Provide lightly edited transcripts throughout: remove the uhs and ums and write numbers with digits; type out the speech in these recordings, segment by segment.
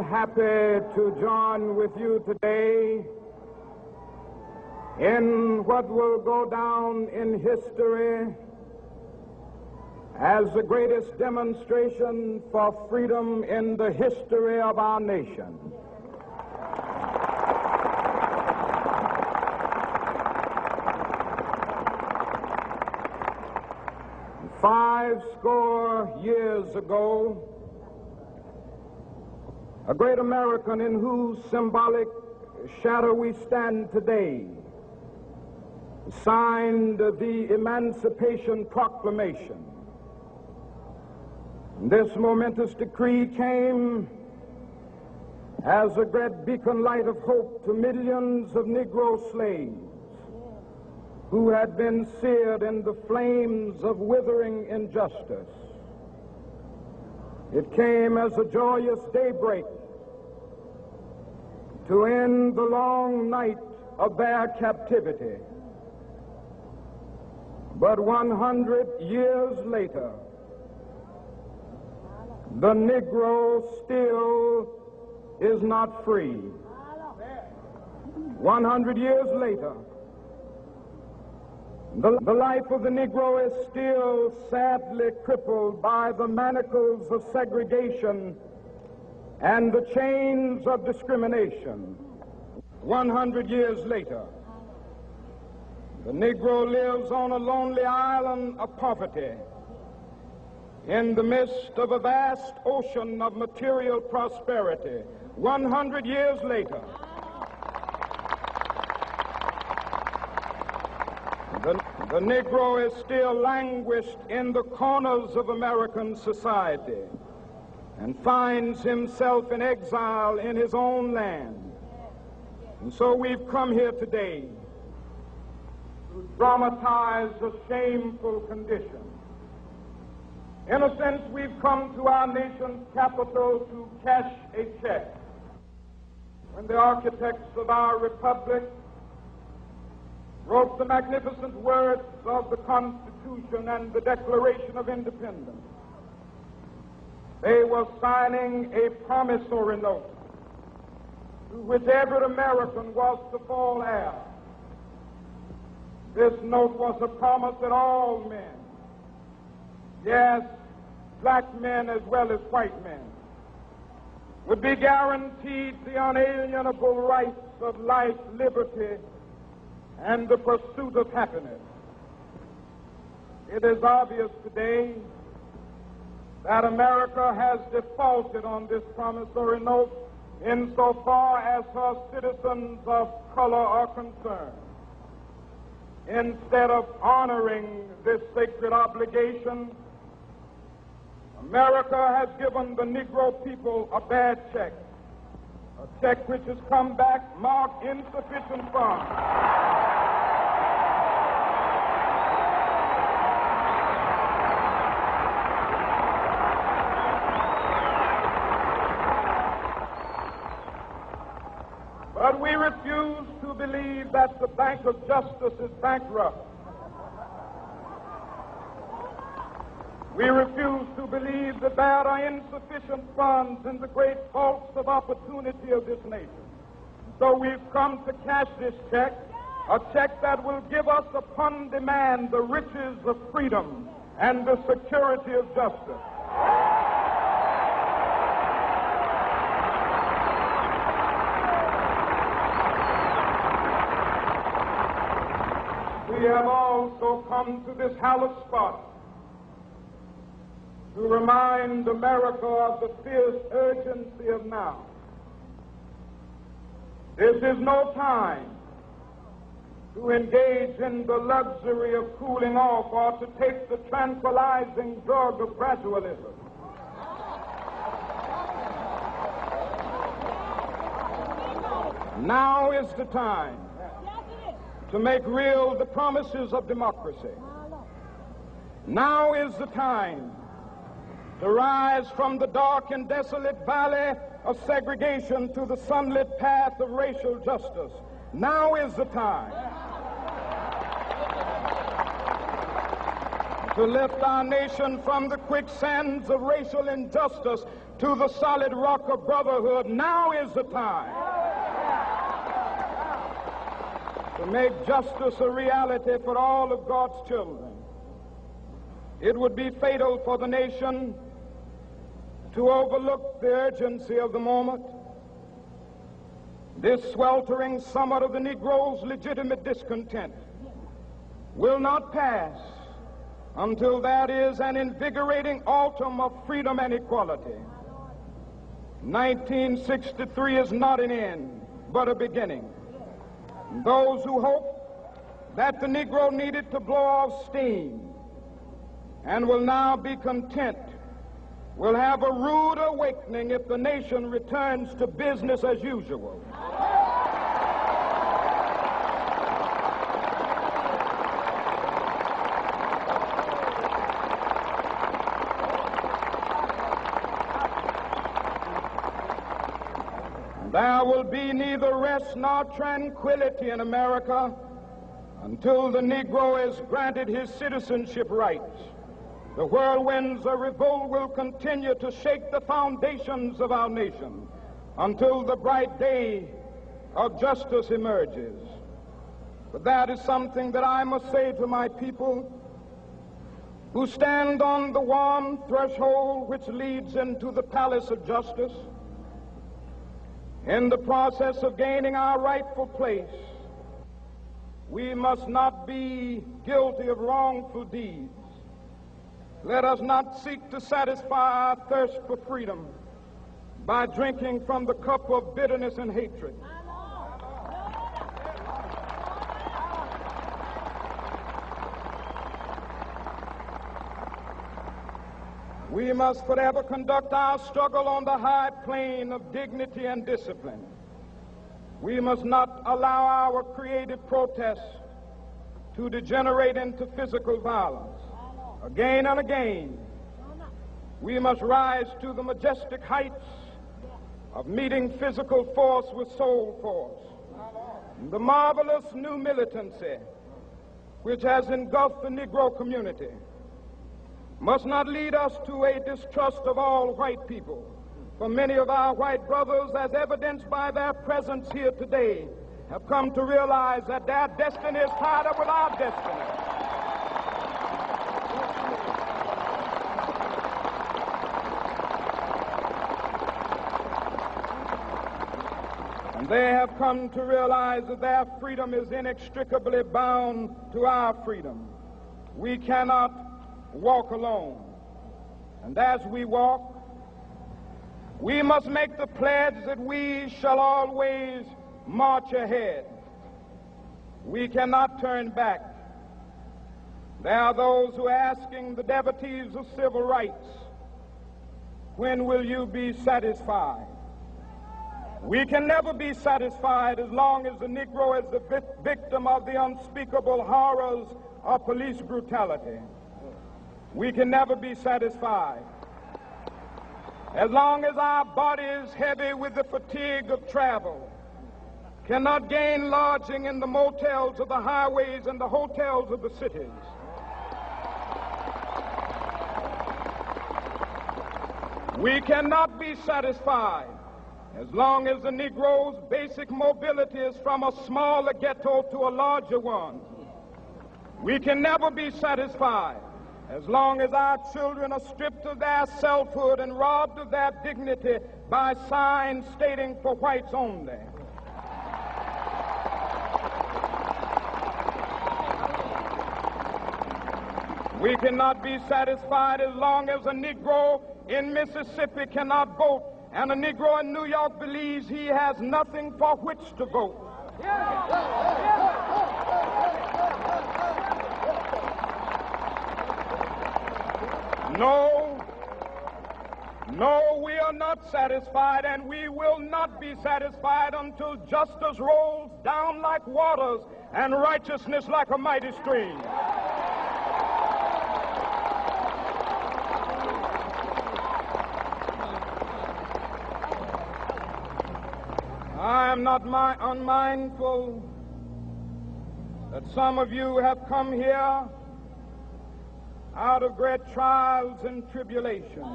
am happy to join with you today in what will go down in history as the greatest demonstration for freedom in the history of our nation. Five score years ago, a great American in whose symbolic shadow we stand today signed the Emancipation Proclamation. This momentous decree came as a great beacon light of hope to millions of Negro slaves who had been seared in the flames of withering injustice. It came as a joyous daybreak to end the long night of their captivity. But 100 years later, the Negro still is not free. 100 years later, the life of the Negro is still sadly crippled by the manacles of segregation and the chains of discrimination. 100 years later, the Negro lives on a lonely island of poverty in the midst of a vast ocean of material prosperity. 100 years later, the Negro is still languished in the corners of American society and finds himself in exile in his own land. And so we've come here today to dramatize a shameful condition. In a sense, we've come to our nation's capital to cash a check. When the architects of our republic wrote the magnificent words of the Constitution and the Declaration of Independence, they were signing a promissory note to which every American was to fall heir. This note was a promise that all men, yes, black men as well as white men, would be guaranteed the unalienable rights of life, liberty, and the pursuit of happiness. It is obvious today that America has defaulted on this promissory note insofar as her citizens of color are concerned. Instead of honoring this sacred obligation, America has given the Negro people a bad check, a check which has come back marked insufficient funds. But we refuse to believe that the Bank of Justice is bankrupt. We refuse to believe that there are insufficient funds in the great vaults of opportunity of this nation. So we've come to cash this check, a check that will give us upon demand the riches of freedom and the security of justice. We have also come to this hallowed spot to remind America of the fierce urgency of now. This is no time to engage in the luxury of cooling off or to take the tranquilizing drug of gradualism. Now is the time to make real the promises of democracy. Now is the time to rise from the dark and desolate valley of segregation to the sunlit path of racial justice. Now is the time to lift our nation from the quicksands of racial injustice to the solid rock of brotherhood. Now is the time to make justice a reality for all of God's children. It would be fatal for the nation to overlook the urgency of the moment. This sweltering summit of the Negro's legitimate discontent will not pass until that is an invigorating autumn of freedom and equality. 1963 is not an end, but a beginning. Those who hope that the Negro needed to blow off steam and will now be content will have a rude awakening if the nation returns to business as usual. There will be neither rest nor tranquility in America until the Negro is granted his citizenship rights. The whirlwinds of revolt will continue to shake the foundations of our nation until the bright day of justice emerges. But that is something that I must say to my people who stand on the warm threshold which leads into the palace of justice. In the process of gaining our rightful place, we must not be guilty of wrongful deeds. Let us not seek to satisfy our thirst for freedom by drinking from the cup of bitterness and hatred. We must forever conduct our struggle on the high plane of dignity and discipline. We must not allow our creative protests to degenerate into physical violence. Again and again, we must rise to the majestic heights of meeting physical force with soul force. The marvelous new militancy which has engulfed the Negro community must not lead us to a distrust of all white people. For many of our white brothers, as evidenced by their presence here today, have come to realize that their destiny is tied up with our destiny. And they have come to realize that their freedom is inextricably bound to our freedom. We cannot walk alone. And as we walk, we must make the pledge that we shall always march ahead. We cannot turn back. There are those who are asking the devotees of civil rights, when will you be satisfied? We can never be satisfied as long as the Negro is the victim of the unspeakable horrors of police brutality. We can never be satisfied as long as our bodies, heavy with the fatigue of travel, cannot gain lodging in the motels of the highways and the hotels of the cities. We cannot be satisfied as long as the Negro's basic mobility is from a smaller ghetto to a larger one. We can never be satisfied as long as our children are stripped of their selfhood and robbed of their dignity by signs stating for whites only. We cannot be satisfied as long as a Negro in Mississippi cannot vote and a Negro in New York believes he has nothing for which to vote. No, we are not satisfied, and we will not be satisfied until justice rolls down like waters and righteousness like a mighty stream. I am not unmindful that some of you have come here out of great trials and tribulations.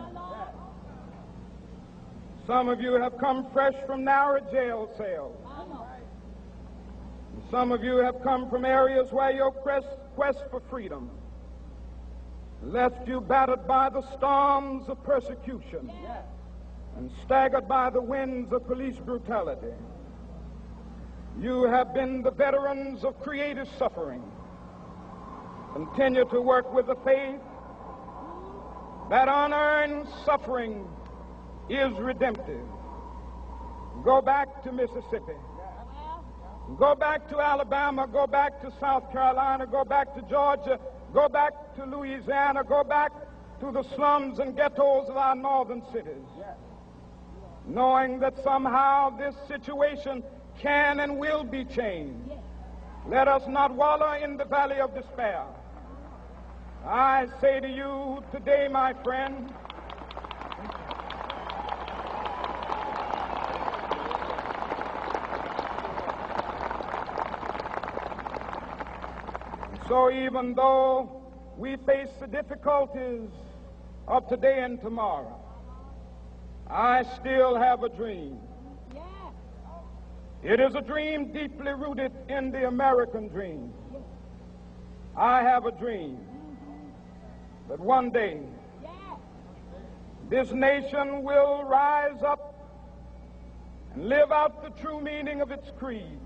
Some of you have come fresh from narrow jail cells. Some of you have come from areas where your quest for freedom left you battered by the storms of persecution and staggered by the winds of police brutality. You have been the veterans of creative suffering. Continue to work with the faith that unearned suffering is redemptive. Go back to Mississippi. Go back to Alabama. Go back to South Carolina. Go back to Georgia. Go back to Louisiana. Go back to the slums and ghettos of our northern cities, knowing that somehow this situation can and will be changed. Let us not wallow in the valley of despair. I say to you today, my friend, so even though we face the difficulties of today and tomorrow, I still have a dream. It is a dream deeply rooted in the American dream. I have a dream that one day this nation will rise up and live out the true meaning of its creed.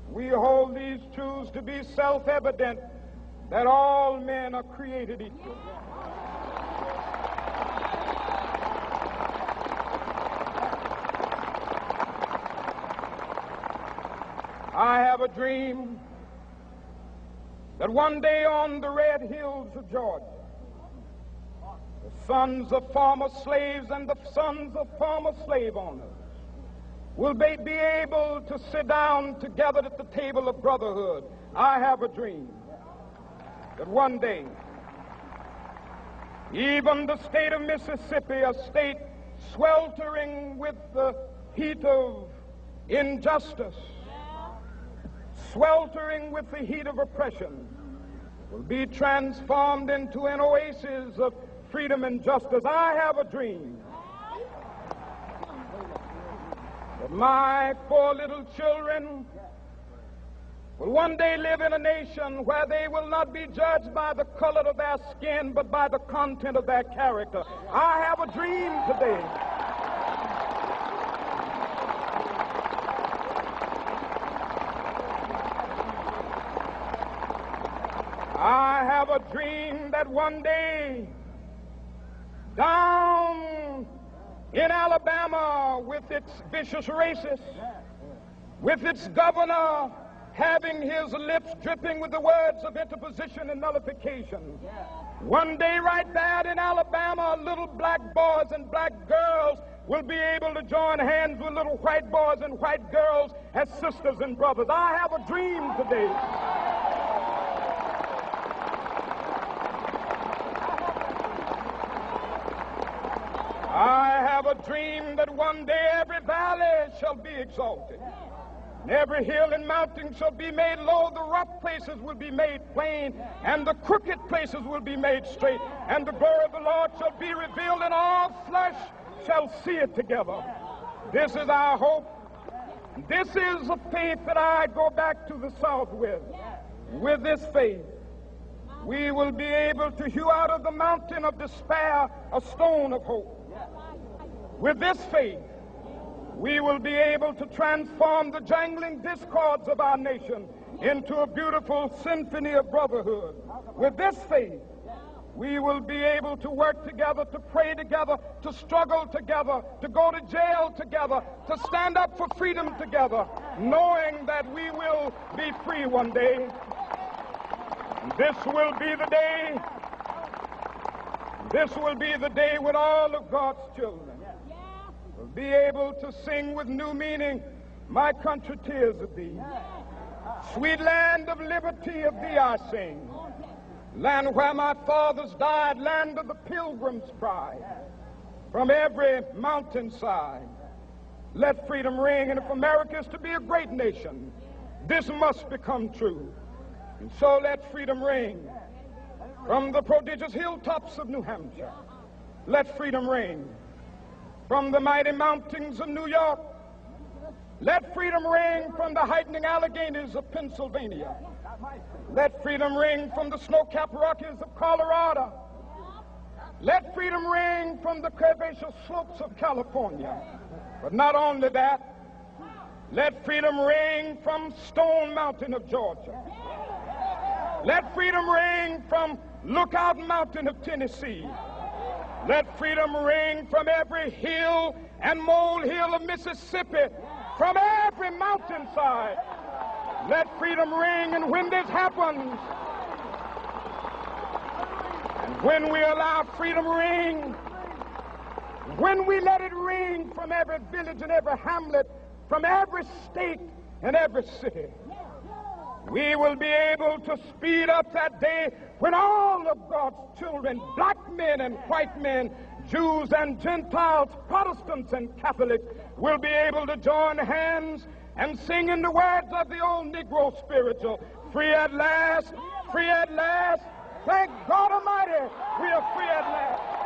We hold these truths to be self-evident, that all men are created equal. I have a dream that one day on the red hills of Georgia, the sons of former slaves and the sons of former slave owners will be able to sit down together at the table of brotherhood. I have a dream that one day even the state of Mississippi, a state sweltering with the heat of injustice, sweltering with the heat of oppression, will be transformed into an oasis of freedom and justice. I have a dream that my 4 little children will one day live in a nation where they will not be judged by the color of their skin, but by the content of their character. I have a dream today I have a dream that one day down in Alabama, with its vicious racists, with its governor having his lips dripping with the words of interposition and nullification, one day right there in Alabama, little black boys and black girls will be able to join hands with little white boys and white girls as sisters and brothers. I have a dream today I have a dream that one day every valley shall be exalted, and every hill and mountain shall be made low, the rough places will be made plain, and the crooked places will be made straight, and the glory of the Lord shall be revealed, and all flesh shall see it together. This is our hope. This is a faith that I go back to the South with. With this faith, we will be able to hew out of the mountain of despair a stone of hope. With this faith, we will be able to transform the jangling discords of our nation into a beautiful symphony of brotherhood. With this faith, we will be able to work together, to pray together, to struggle together, to go to jail together, to stand up for freedom together, knowing that we will be free one day. This will be the day. This will be the day when all of God's children will be able to sing with new meaning, my country, tears of thee. Sweet land of liberty, of thee I sing. Land where my fathers died, land of the pilgrim's pride. From every mountainside, let freedom ring. And if America is to be a great nation, this must become true. And so let freedom ring. From the prodigious hilltops of New Hampshire, let freedom ring. From the mighty mountains of New York, let freedom ring. From the heightening Alleghenies of Pennsylvania, let freedom ring. From the snow-capped Rockies of Colorado, let freedom ring. From the curvaceous slopes of California. But not only that, let freedom ring from Stone Mountain of Georgia. Let freedom ring from Lookout Mountain of Tennessee. Let freedom ring from every hill and molehill of Mississippi, from every mountainside. Let freedom ring. And when this happens, and when we allow freedom ring, when we let it ring from every village and every hamlet, from every state and every city, we will be able to speed up that day when all of God's children, black men and white men, Jews and Gentiles, Protestants and Catholics, will be able to join hands and sing in the words of the old Negro spiritual, free at last, free at last. Thank God Almighty, we are free at last.